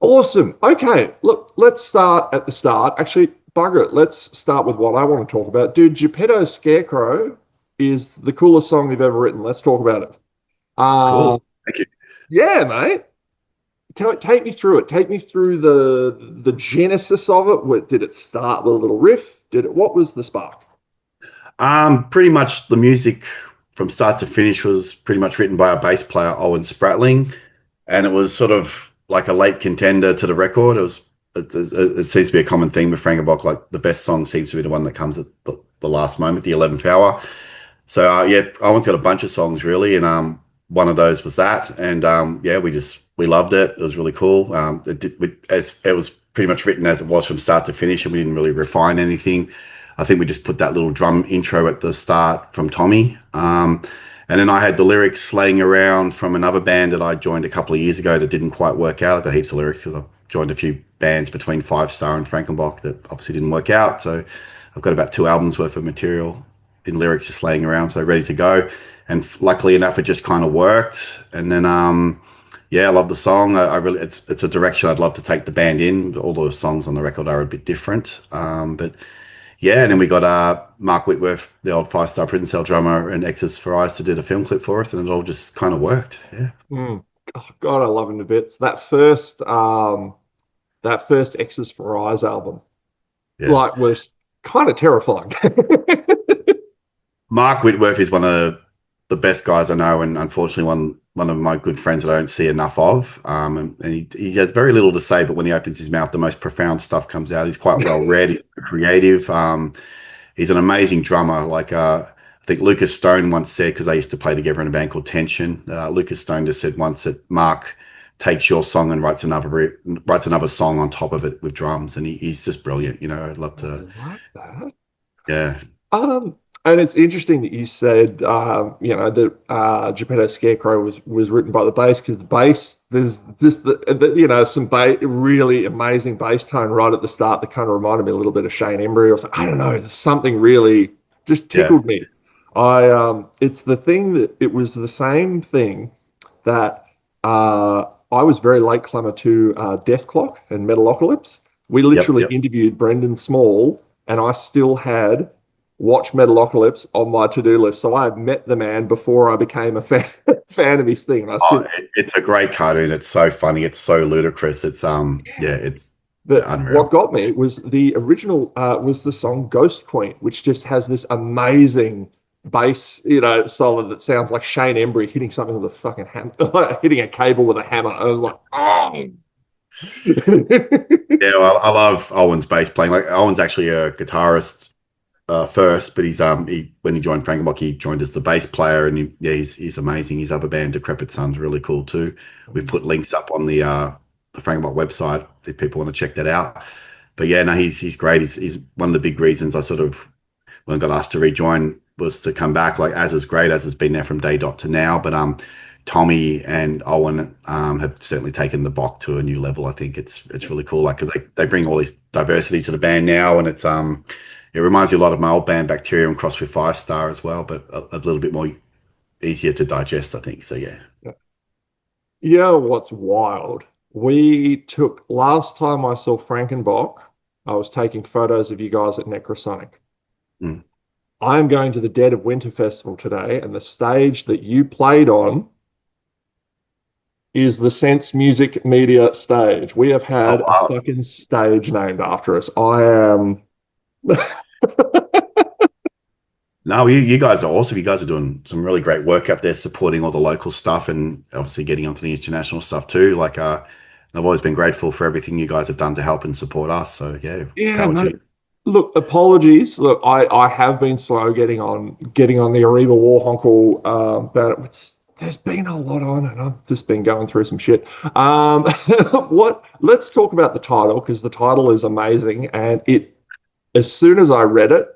Awesome. Okay, look, let's start at the start. Actually, bugger it. Let's start with what I want to talk about. Dude, Geppetto's Scarecrow is the coolest song you've ever written. Let's talk about it. Uh, Cool. Thank you. yeah, mate. Take me through it. Take me through the genesis of it. Did it start with a little riff? What was the spark? Pretty much the music from start to finish was pretty much written by our bass player, Owen Spratling, and it was sort of like a late contender to the record. It seems to be a common theme with Frankenbok. Like the best song seems to be the one that comes at the last moment, the 11th hour. So yeah, Owen's got a bunch of songs really, and one of those was that, and yeah, we loved it. It was really cool. It was pretty much written as it was from start to finish, and we didn't really refine anything. I think we just put that little drum intro at the start from Tommy. And then I had the lyrics laying around from another band that I joined a couple of years ago that didn't quite work out. I got heaps of lyrics because I've joined a few bands between Five Star and Frankenbok that obviously didn't work out. So I've got about 2 albums worth of material in lyrics just laying around, so ready to go. And luckily enough, it just kind of worked. And then, yeah, I love the song. I really, it's a direction I'd love to take the band in. All the songs on the record are a bit different. But yeah, and then we got Mark Whitworth, the old Five Star Prison Cell drummer, and X's for Eyes to do the film clip for us, and it all just kind of worked. Yeah, Mm. Oh, God, I love him to bits. That first X's for Eyes album, yeah. like, was kind of terrifying. Mark Whitworth is one of the best guys I know, and unfortunately one of my good friends that I don't see enough of. And he has very little to say, but when he opens his mouth, the most profound stuff comes out. He's quite well read, he's creative. He's an amazing drummer. Like I think Lucas Stone once said, because they used to play together in a band called Tension. Lucas Stone just said once that Mark takes your song and writes another song on top of it with drums, and he's just brilliant. You know, I'd love I to. like that. Yeah, Um, and it's interesting that you said, that Geppetto Scarecrow was written by the bass, because the bass, there's just some really amazing bass tone right at the start that kind of reminded me a little bit of Shane Embry or something. I don't know, there's something really just yeah, tickled me. It's the thing that it was the same thing that I was very late climber to Death Clock and Metalocalypse. We yep, literally yep. interviewed Brendan Small, and I still had watch Metalocalypse on my to-do list. So I had met the man before I became a fan of his thing. And I Oh, still, it's a great cartoon. It's so funny. It's so ludicrous. Yeah, it's but what unreal. got me was the original was the song Ghost Queen, which just has this amazing bass, solo that sounds like Shane Embry hitting something with a fucking hammer, hitting a cable with a hammer. I was like, oh. Yeah, well, I love Owen's bass playing. Like Owen's actually a guitarist first, but when he joined Frankenbok, he joined as the bass player, and yeah, he's amazing. His other band, Decrepit Sun's really cool too. We've put links up on the Frankenbok website if people want to check that out. But yeah, no, he's great. He's one of the big reasons I sort of when I got asked to rejoin was to come back. Like as is great as has been there from day dot to now, but Tommy and Owen have certainly taken the Bok to a new level. I think it's really cool. Like because they bring all this diversity to the band now, and it reminds you a lot of my old band Bacterium crossed with Five Star as well, but a little bit more easier to digest, I think. So yeah. You know what's wild? We took last time I saw Frankenbok, I was taking photos of you guys at Necrosonic. Mm. I'm going to the Dead of Winter Festival today, and the stage that you played on is the Sense Music Media stage. We have Oh had a wow. fucking stage named after us. I am. No, you guys are awesome. You guys are doing some really great work up there, supporting all the local stuff, and obviously getting onto the international stuff too. Like, I've always been grateful for everything you guys have done to help and support us. So yeah, Yeah, power to no. you. Look, apologies. Look, I have been slow getting on the Arriba War Honkle, but there's been a lot on, and I've just been going through some shit. What? Let's talk about the title, because the title is amazing, and as soon as I read it,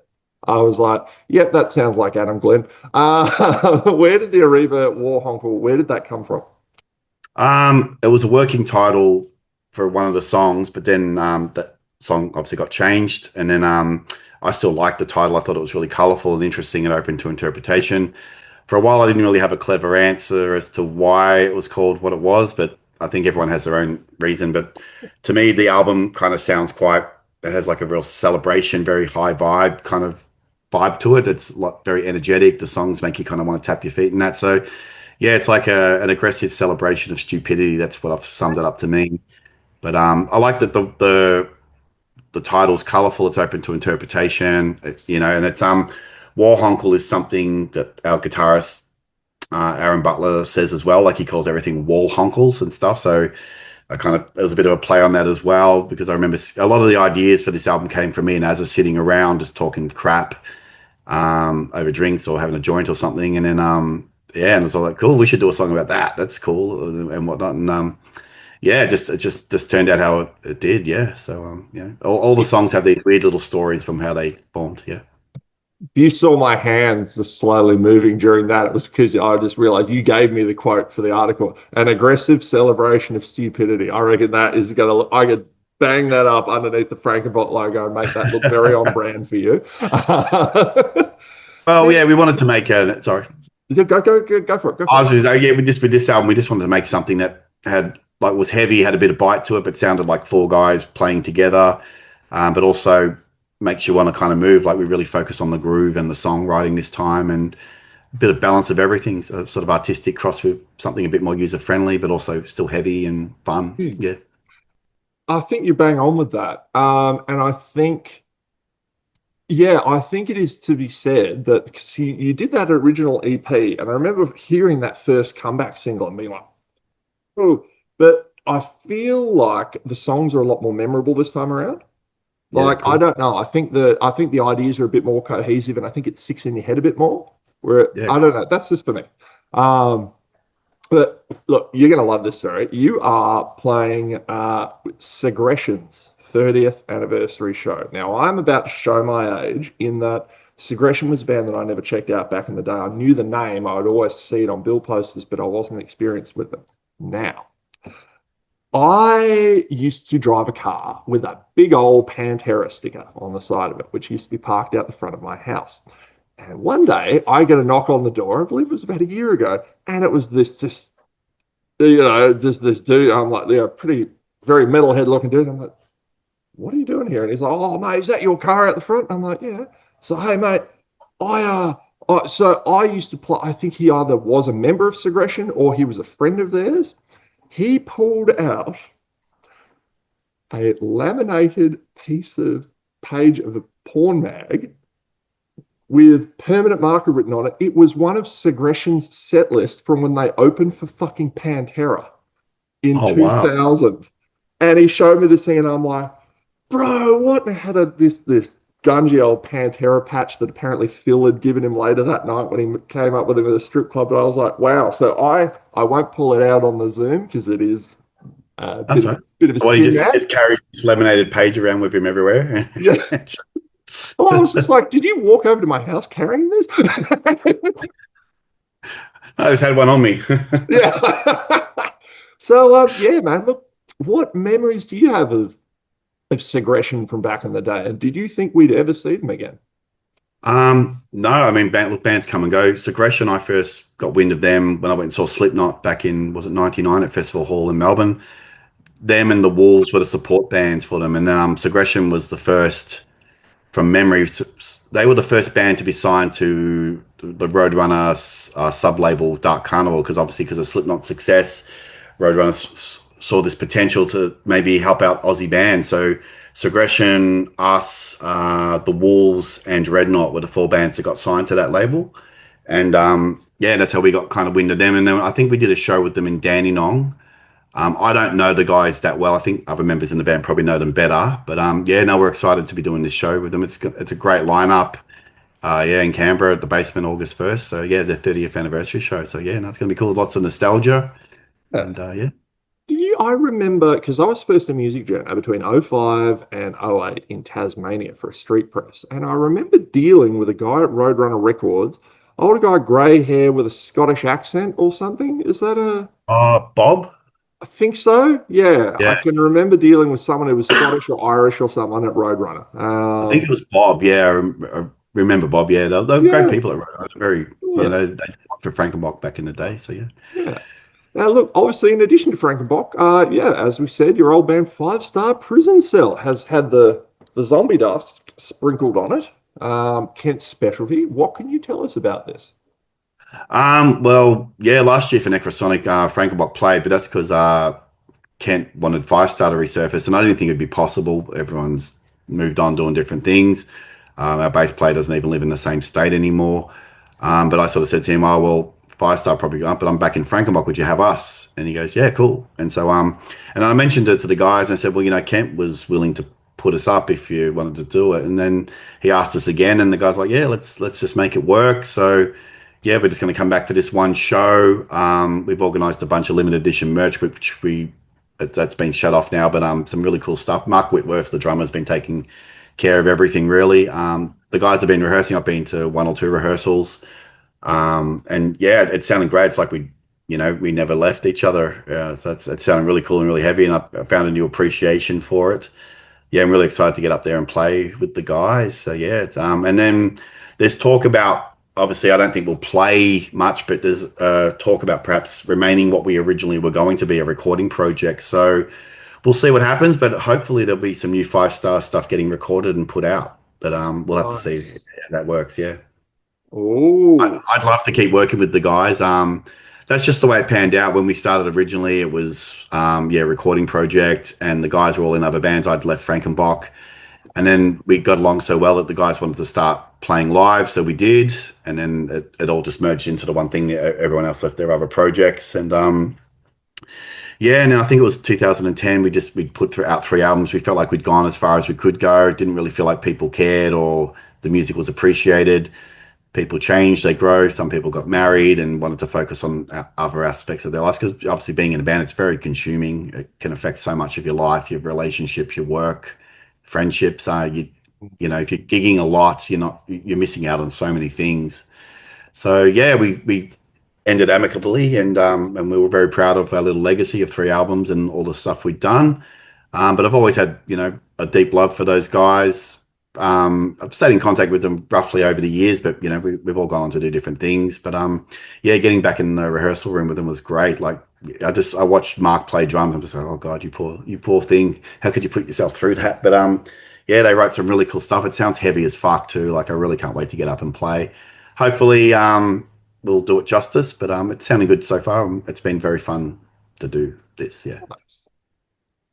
I was like, "Yep, that sounds like Adam Glynn." Where did the Arriba War Honkle? Where did that come from? It was a working title for one of the songs, but then that song obviously got changed, and then I still liked the title. I thought it was really colorful and interesting and open to interpretation. For a while, I didn't really have a clever answer as to why it was called what it was, but I think everyone has their own reason, but to me, the album kind of sounds quite. It has like a real celebration, very high vibe kind of vibe to it. It's like very energetic. The songs make you kind of want to tap your feet and that. So yeah, it's like an aggressive celebration of stupidity. That's what I've summed it up to mean. But I like that the title's colorful. It's open to interpretation. And it's War Honkle is something that our guitarist Aaron Butler says as well. Like he calls everything wall honkles and stuff. So I kind of there was a bit of a play on that as well because I remember a lot of the ideas for this album came from me and as I was sitting around just talking crap over drinks or having a joint or something, and then yeah, and I was like, cool, we should do a song about that. That's cool and whatnot, and yeah, it just turned out how it did. Yeah, so yeah, all the songs have these weird little stories from how they formed. Yeah. If you saw my hands just slowly moving during that, it was because I just realized you gave me the quote for the article. An aggressive celebration of stupidity. I reckon that is going to look, I could bang that up underneath the FRANKENBOK logo and make that look very on brand for you. Well, yeah, we wanted to make a sorry. Go for it. Go I for was it. just, yeah, we just with this album, we just wanted to make something that had like was heavy, had a bit of bite to it, but sounded like four guys playing together, but also makes you want to kind of move. Like we really focus on the groove and the songwriting this time, and a bit of balance of everything. So sort of artistic cross with something a bit more user friendly, but also still heavy and fun. Yeah, I think you bang on with that. And I think, yeah, I think it is to be said that because you did that original EP, and I remember hearing that first comeback single and being like, oh, but I feel like the songs are a lot more memorable this time around. yeah, Like, I cool. don't know. I think the ideas are a bit more cohesive, and I think it sticks in your head a bit more. Where Yeah, I don't know. That's just for me. Um, but look, you're gonna love this story. You are playing Segression's 30th anniversary show. Now, I'm about to show my age in that Segression was a band that I never checked out back in the day. I knew the name. I would always see it on bill posters, but I wasn't experienced with them. Now, I used to drive a car with a big old Pantera sticker on the side of it, which used to be parked out the front of my house. And one day I get a knock on the door, I believe it was about a year ago, and it was this just, just this dude. I'm like, yeah, pretty, very metalhead looking dude. I'm like, what are you doing here? And he's like, oh, mate, is that your car out the front? I'm like, yeah. So, hey, mate, so I used to play, I think he either was a member of Segression or he was a friend of theirs. He pulled out a laminated piece of page of a porn mag with permanent marker written on it. It was one of Segression's set list from when they opened for fucking Pantera in oh wow. 2000. And he showed me this thing, and I'm like, bro, what? And I had this gungy old Pantera patch that apparently Phil had given him later that night when he came up with him at a strip club. But I was like, wow. So I won't pull it out on the Zoom because it is a That's right. bit of a What he skin just mag. carries this laminated page around with him everywhere. Yeah. Well, I was just like, did you walk over to my house carrying this? I just had one on me. Yeah. So, yeah, man, look, what memories do you have of Segression from back in the day? And did you think we'd ever see them again? No, I mean, bands come and go. Segression, I first got wind of them when I went and saw Slipknot back in, was it 99 at Festival Hall in Melbourne? Them and the Wolves were the support bands for them. And then Segression was the first, from memory, they were the first band to be signed to the Roadrunner sub-label Dark Carnival, because obviously because of Slipknot's success, Roadrunner saw this potential to maybe help out Aussie bands. So Segression, us, the Wolves, and Dreadnought were the four bands that got signed to that label. And yeah, that's how we got kind of wind of them. And then I think we did a show with them in Dandenong. I don't know the guys that well. I think other members in the band probably know them better. But yeah, no, we're excited to be doing this show with them. It's a great lineup. Yeah, in Canberra at the Basement August 1st. So yeah, the 30th anniversary show. So yeah, no, it's gonna be cool. Lots of nostalgia. Yeah. And yeah. I remember because I was first a music journo between '05 and '08 in Tasmania for a street press. And I remember dealing with a guy at Roadrunner Records, older guy, grey hair with a Scottish accent or something. Is that a Bob? I think so. Yeah, I Yeah, can remember dealing with someone who was Scottish or Irish or someone at Roadrunner. I think it was Bob. Yeah, I remember Bob. Yeah, they're great Yeah, people at Roadrunner. Very, yeah, they worked for Frankenbok back in the day. So yeah. yeah. Now, look, obviously, in addition to Frankenbok, yeah, as we said, your old band Five Star Prison Cell has had the zombie dust sprinkled on it. Kent's specialty. What can you tell us about this? Well, yeah, last year for Necrosonic, FRANKENBOK played, but that's because Kent wanted Five Star to resurface, and I didn't think it'd be possible. Everyone's moved on doing different things. Our bass player doesn't even live in the same state anymore. But I sort of said to him, "Oh well, Five Star probably gone, but I'm back in Frankenbach. Would you have us?" And he goes, "Yeah, cool." And so and I mentioned it to the guys, and I said, "Well, Kent was willing to put us up if you wanted to do it." And then he asked us again, and the guys like, "Yeah, let's just make it work." So yeah, we're just going to come back for this one show. We've organised a bunch of limited edition merch, which that's been shut off now, but some really cool stuff. Mark Whitworth, the drummer, has been taking care of everything really. The guys have been rehearsing. I've been to one or two rehearsals, and yeah, it sounded great. It's like we never left each other. So it's sounding really cool and really heavy, and I found a new appreciation for it. Yeah, I'm really excited to get up there and play with the guys. So yeah, it's and then there's talk about, obviously I don't think we'll play much, but there's talk about perhaps remaining what we originally were going to be, a recording project. So we'll see what happens, but hopefully there'll be some new Five Star stuff getting recorded and put out. But we'll have to see Nice. how that works. Yeah. Oh, I'd love to keep working with the guys. That's just the way it panned out. When we started originally, it was yeah, recording project, and the guys were all in other bands. I'd left Frankenbach, and then we got along so well that the guys wanted to start playing live, so we did, and then it all just merged into the one thing. Everyone else left their other projects, and yeah, and then I think it was 2010. We put out 3 albums. We felt like we'd gone as far as we could go. Didn't really feel like people cared or the music was appreciated. People changed, they grow. Some people got married and wanted to focus on other aspects of their lives, because obviously being in a band, it's very consuming. It can affect so much of your life, your relationships, your work, friendships. If you're gigging a lot, you're missing out on so many things. So yeah, we ended amicably, and we were very proud of our little legacy of 3 albums and all the stuff we'd done. But I've always had, a deep love for those guys. I've stayed in contact with them roughly over the years, but we've all gone on to do different things. But yeah, getting back in the rehearsal room with them was great. Like I watched Mark play drums. I'm just like, oh God, you poor thing. How could you put yourself through that? But yeah, they wrote some really cool stuff. It sounds heavy as fuck too. Like I really can't wait to get up and play. Hopefully, we'll do it justice. But it's sounding good so far. It's been very fun to do this. Yeah.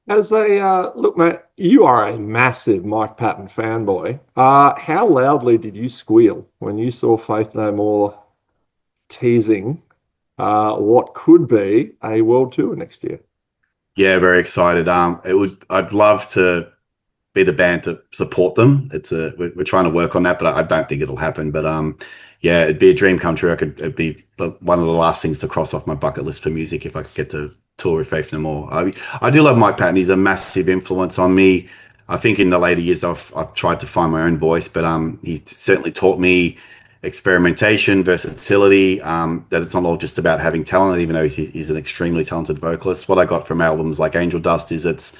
as a look, mate, you are a massive Mike Patton fanboy. How loudly did you squeal when you saw Faith No More teasing what could be a world tour next year? Yeah, very excited. I'd love to be the band to support them. We're trying to work on that, but I don't think it'll happen. But yeah, it'd be a dream come true. It'd be one of the last things to cross off my bucket list for music if I could get to tour with Faith No More. I do love Mike Patton. He's a massive influence on me. I think in the later years I've tried to find my own voice, but he certainly taught me experimentation, versatility. That it's not all just about having talent, even though he's an extremely talented vocalist. What I got from albums like Angel Dust is it's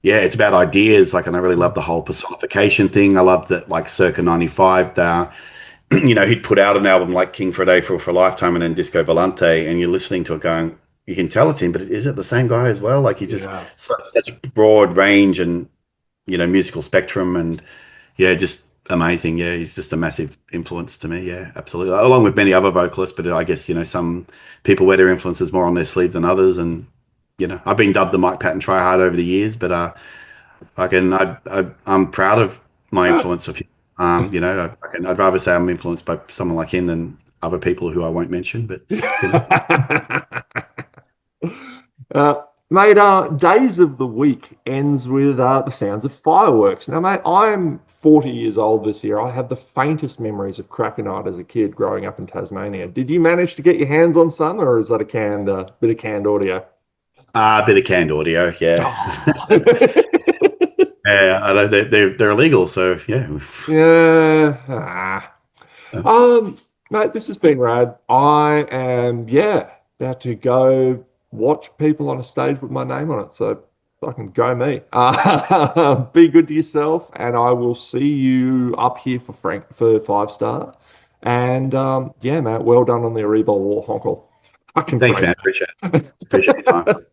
about ideas. Like, and I really love the whole personification thing. I loved that, like, circa 95, he'd put out an album like King for a Day, for a Lifetime, and then Disco Volante, and you're listening to it going, you can tell it's him, but is it the same guy as well? Like, he just Yeah. such broad range and, musical spectrum, and yeah, just amazing. Yeah, he's just a massive influence to me. Yeah, absolutely. Along with many other vocalists, but I guess, some people wear their influences more on their sleeves than others, and I've been dubbed the Mike Patton tryhard over the years, but I'm proud of my Uh, influence of him. I'd rather say I'm influenced by someone like him than other people who I won't mention. But you know, Mate, days of the week ends with the sounds of fireworks. Now, mate, I'm 40 years old this year. I have the faintest memories of Cracker Night as a kid growing up in Tasmania. Did you manage to get your hands on some, or is that a bit of canned audio? a bit of canned audio, yeah, Oh. yeah. I know they're illegal, so yeah. Yeah. Mate, this has been rad. I am, yeah, about to go watch people on a stage with my name on it. So fucking go me. Be good to yourself, and I will see you up here for Frank for Five Star. And yeah, mate, well done on the Arriba War Honkle. Fucking Thanks, great. man. Appreciate your time.